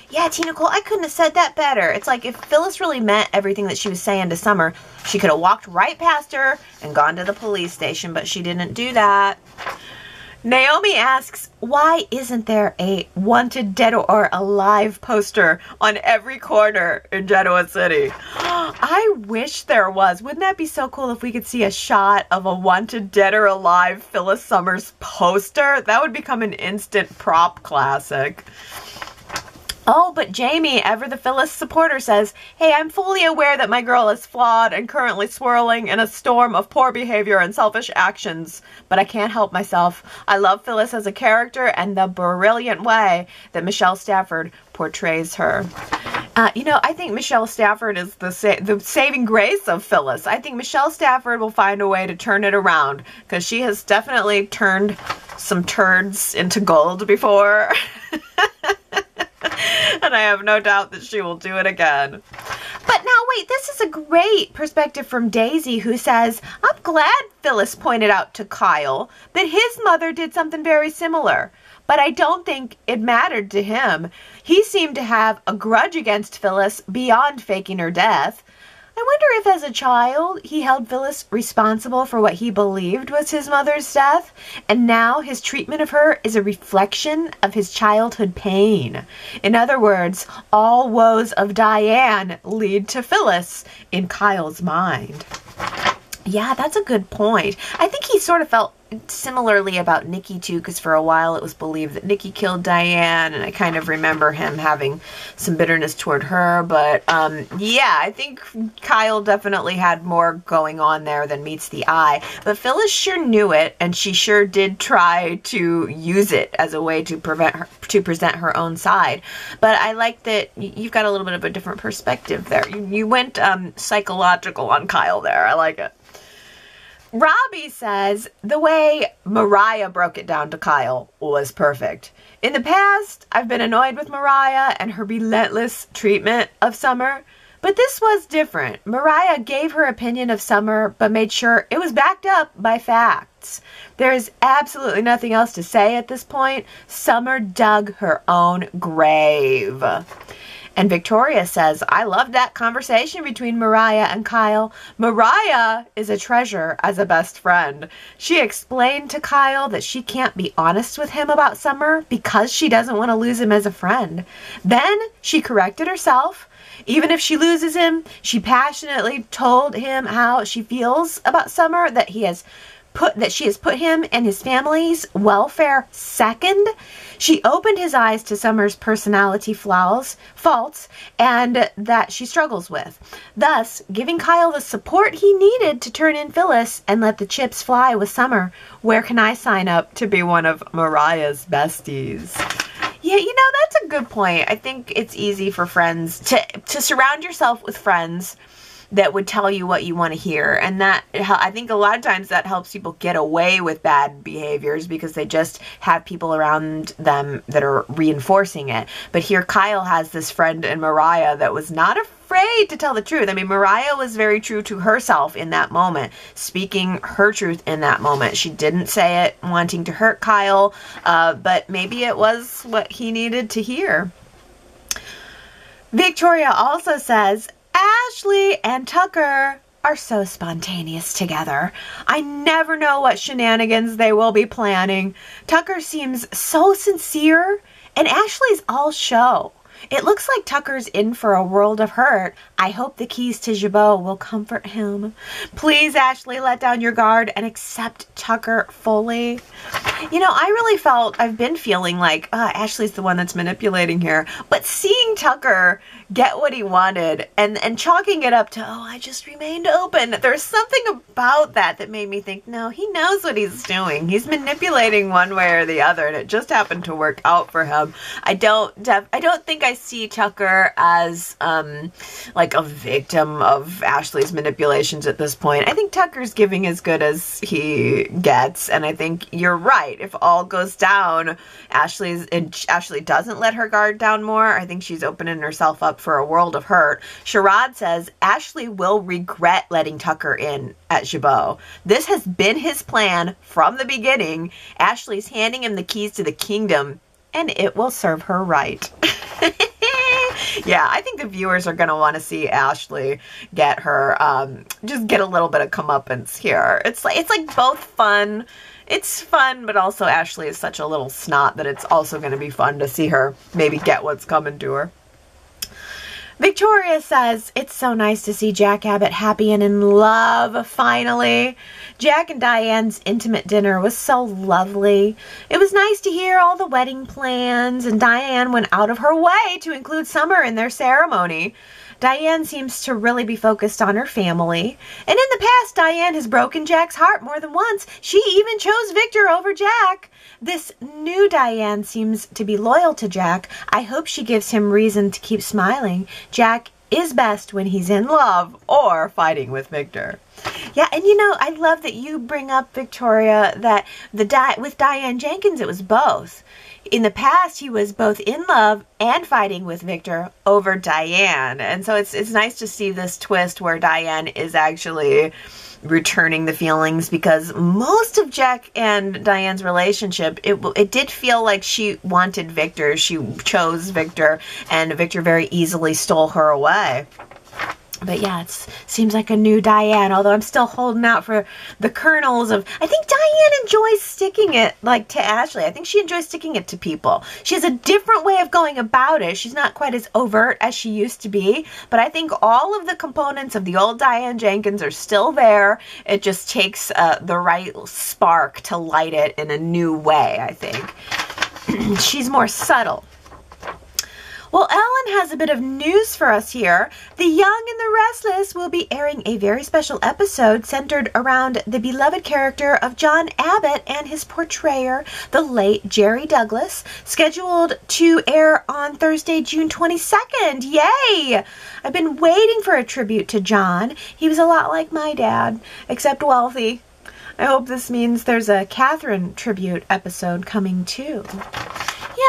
Yeah, T. Nicole, I couldn't have said that better. It's like if Phyllis really meant everything that she was saying to Summer, she could have walked right past her and gone to the police station, but she didn't do that. Naomi asks, why isn't there a wanted dead or alive poster on every corner in Genoa City? I wish there was. Wouldn't that be so cool if we could see a shot of a wanted dead or alive Phyllis Summers poster? That would become an instant prop classic. Oh, but Jamie, ever the Phyllis supporter, says, hey, I'm fully aware that my girl is flawed and currently swirling in a storm of poor behavior and selfish actions, but I can't help myself. I love Phyllis as a character and the brilliant way that Michelle Stafford portrays her. I think Michelle Stafford is the saving grace of Phyllis. I think Michelle Stafford will find a way to turn it around, because she has definitely turned some turds into gold before. And I have no doubt that she will do it again. But now wait, this is a great perspective from Daisy, who says, I'm glad Phyllis pointed out to Kyle that his mother did something very similar, but I don't think it mattered to him. He seemed to have a grudge against Phyllis beyond faking her death. I wonder if as a child he held Phyllis responsible for what he believed was his mother's death, and now his treatment of her is a reflection of his childhood pain. In other words, all woes of Diane lead to Phyllis in Kyle's mind. Yeah, that's a good point. I think he sort of felt similarly about Nikki too, because for a while it was believed that Nikki killed Diane, and I kind of remember him having some bitterness toward her. But yeah, I think Kyle definitely had more going on there than meets the eye. But Phyllis sure knew it, and she sure did try to use it as a way to present her own side. But I like that you've got a little bit of a different perspective there. You went psychological on Kyle there. I like it. Robbie says, the way Mariah broke it down to Kyle was perfect. In the past, I've been annoyed with Mariah and her relentless treatment of Summer, But this was different. Mariah gave her opinion of Summer, but made sure it was backed up by facts. There is absolutely nothing else to say at this point. Summer dug her own grave. And Victoria says, I loved that conversation between Mariah and Kyle. Mariah is a treasure as a best friend. She explained to Kyle that she can't be honest with him about Summer because she doesn't want to lose him as a friend. Then she corrected herself. Even if she loses him, she passionately told him how she feels about Summer, that she has put him and his family's welfare second. She opened his eyes to Summer's personality faults, and that she struggles with, thus giving Kyle the support he needed to turn in Phyllis and let the chips fly with Summer. Where can I sign up to be one of Mariah's besties? Yeah, you know, that's a good point. I think it's easy for friends to surround yourself with friends that would tell you what you want to hear. And that, I think a lot of times that helps people get away with bad behaviors because they just have people around them that are reinforcing it. But here Kyle has this friend in Mariah that was not afraid to tell the truth. I mean, Mariah was very true to herself in that moment, speaking her truth in that moment. She didn't say it wanting to hurt Kyle, but maybe it was what he needed to hear. Victoria also says, Ashley and Tucker are so spontaneous together. I never know what shenanigans they will be planning. Tucker seems so sincere, and Ashley's all show. It looks like Tucker's in for a world of hurt. I hope the keys to Jabot will comfort him. Please, Ashley, let down your guard and accept Tucker fully. You know, I really felt, I've been feeling like Ashley's the one that's manipulating here. But seeing Tucker get what he wanted and chalking it up to, oh, I just remained open. There's something about that made me think, no, he knows what he's doing. He's manipulating one way or the other, and it just happened to work out for him. I don't think I see Tucker as like a victim of Ashley's manipulations at this point. I think Tucker's giving as good as he gets, and I think you're right. If all goes down, Ashley doesn't let her guard down more. I think she's opening herself up for a world of hurt. Sherrod says Ashley will regret letting Tucker in at Jabot. This has been his plan from the beginning. Ashley's handing him the keys to the kingdom, and it will serve her right. Yeah, I think the viewers are going to want to see Ashley get her, just get a little bit of comeuppance here. It's like both fun. It's fun, but also Ashley is such a little snot that it's also going to be fun to see her maybe get what's coming to her. Victoria says, it's so nice to see Jack Abbott happy and in love, finally. Jack and Diane's intimate dinner was so lovely. It was nice to hear all the wedding plans, and Diane went out of her way to include Summer in their ceremony. Diane seems to really be focused on her family. And in the past, Diane has broken Jack's heart more than once. She even chose Victor over Jack. This new Diane seems to be loyal to Jack. I hope she gives him reason to keep smiling. Jack is best when he's in love or fighting with Victor. Yeah, and you know, I love that you bring up, Victoria, that with Diane Jenkins, it was both. In the past, he was both in love and fighting with Victor over Diane. And so it's nice to see this twist where Diane is actually returning the feelings, because most of Jack and Diane's relationship, it did feel like she wanted Victor. She chose Victor, and Victor very easily stole her away. But yeah, it seems like a new Diane, although I'm still holding out for the kernels of... I think Diane enjoys sticking it, like, to Ashley. I think she enjoys sticking it to people. She has a different way of going about it. She's not quite as overt as she used to be, but I think all of the components of the old Diane Jenkins are still there. It just takes the right spark to light it in a new way, I think. She's more subtle. Well, Ellen has a bit of news for us here. The Young and the Restless will be airing a very special episode centered around the beloved character of John Abbott and his portrayer, the late Jerry Douglas, scheduled to air on Thursday, June 22nd. Yay! I've been waiting for a tribute to John. He was a lot like my dad, except wealthy. I hope this means there's a Catherine tribute episode coming too.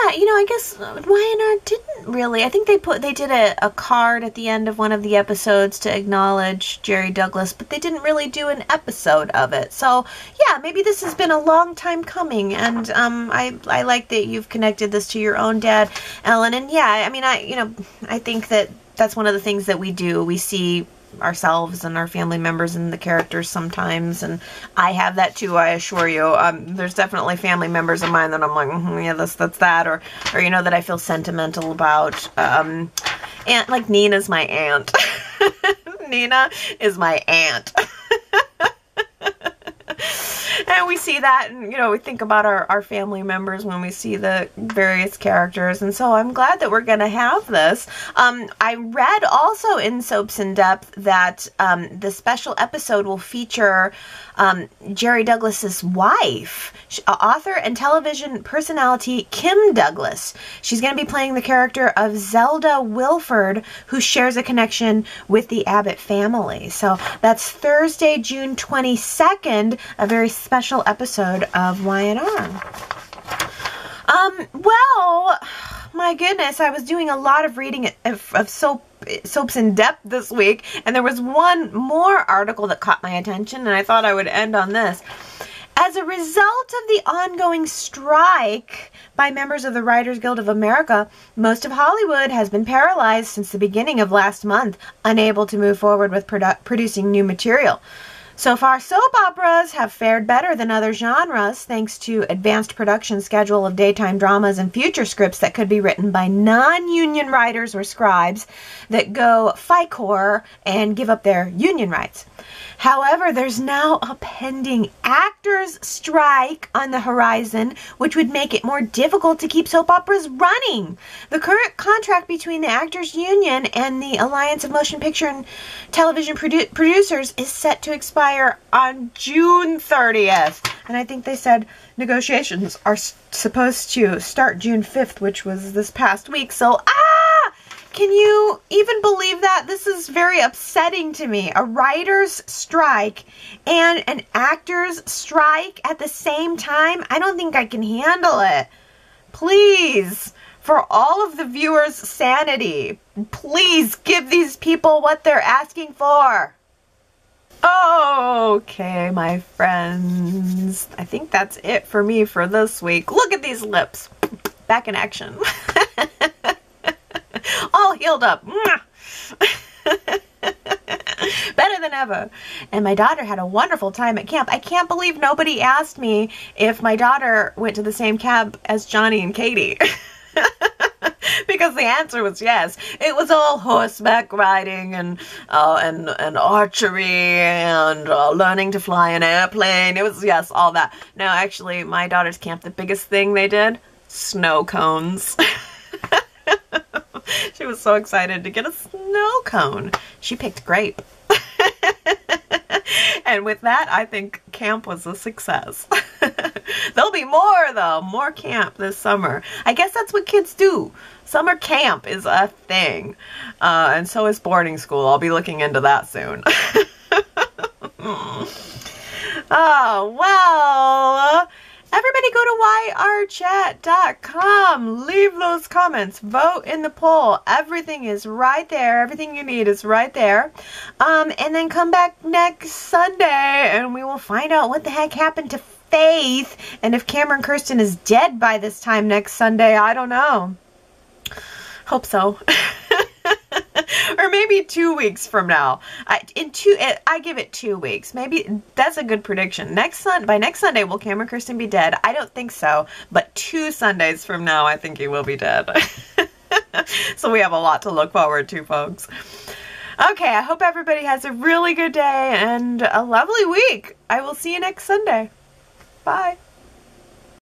I guess Y&R didn't really. I think they did a card at the end of one of the episodes to acknowledge Jerry Douglas, but they didn't really do an episode of it. So, yeah, maybe this has been a long time coming, and I like that you've connected this to your own dad, Ellen. And yeah, I mean, I think that's one of the things that we do. We see ourselves and our family members and the characters sometimes, and I have that too, I assure you. There's definitely family members of mine that I'm like, yeah, that's that, or that I feel sentimental about. And like Nina's my aunt. Nina is my aunt. And we see that, and we think about our family members when we see the various characters, and so I'm glad that we're going to have this. I read also in Soaps in Depth that the special episode will feature Jerry Douglas's wife, author and television personality Kim Douglas. She's going to be playing the character of Zelda Wilford, who shares a connection with the Abbott family. So that's Thursday, June 22nd, a very special episode of Y&R. Well, my goodness, I was doing a lot of reading of Soaps in Depth this week, and there was one more article that caught my attention, and I thought I would end on this. As a result of the ongoing strike by members of the Writers Guild of America, most of Hollywood has been paralyzed since the beginning of last month, unable to move forward with producing new material. So far, soap operas have fared better than other genres thanks to advanced production schedule of daytime dramas and future scripts that could be written by non-union writers or scribes that go FICOR and give up their union rights. However, there's now a pending actors' strike on the horizon, which would make it more difficult to keep soap operas running. The current contract between the Actors Union and the Alliance of Motion Picture and Television Producers is set to expire on June 30th. And I think they said negotiations are supposed to start June 5th, which was this past week. So, can you even believe that? This is very upsetting to me. A writer's strike and an actor's strike at the same time? I don't think I can handle it. Please, for all of the viewers' sanity, please give these people what they're asking for. Okay, my friends. I think that's it for me for this week. Look at these lips. Back in action. All healed up. Better than ever. And my daughter had a wonderful time at camp. I can't believe nobody asked me if my daughter went to the same camp as Johnny and Katie. Because the answer was yes. It was all horseback riding and archery and learning to fly an airplane. It was, yes, all that. No, actually, my daughter's camp, the biggest thing they did, snow cones. She was so excited to get a snow cone. She picked grape. And with that, I think camp was a success. There'll be more, though. More camp this summer. I guess that's what kids do. Summer camp is a thing. And so is boarding school. I'll be looking into that soon. Oh, well... Everybody go to yrchat.com. Leave those comments. Vote in the poll. Everything is right there. Everything you need is right there. And then come back next Sunday and we will find out what the heck happened to Faith. And if Cameron Kirsten is dead by this time next Sunday, I don't know. Hope so. Or maybe 2 weeks from now. I give it 2 weeks. Maybe that's a good prediction. By next Sunday, will Cameron Kirsten be dead? I don't think so. But 2 Sundays from now, I think he will be dead. So we have a lot to look forward to, folks. Okay, I hope everybody has a really good day and a lovely week. I will see you next Sunday. Bye.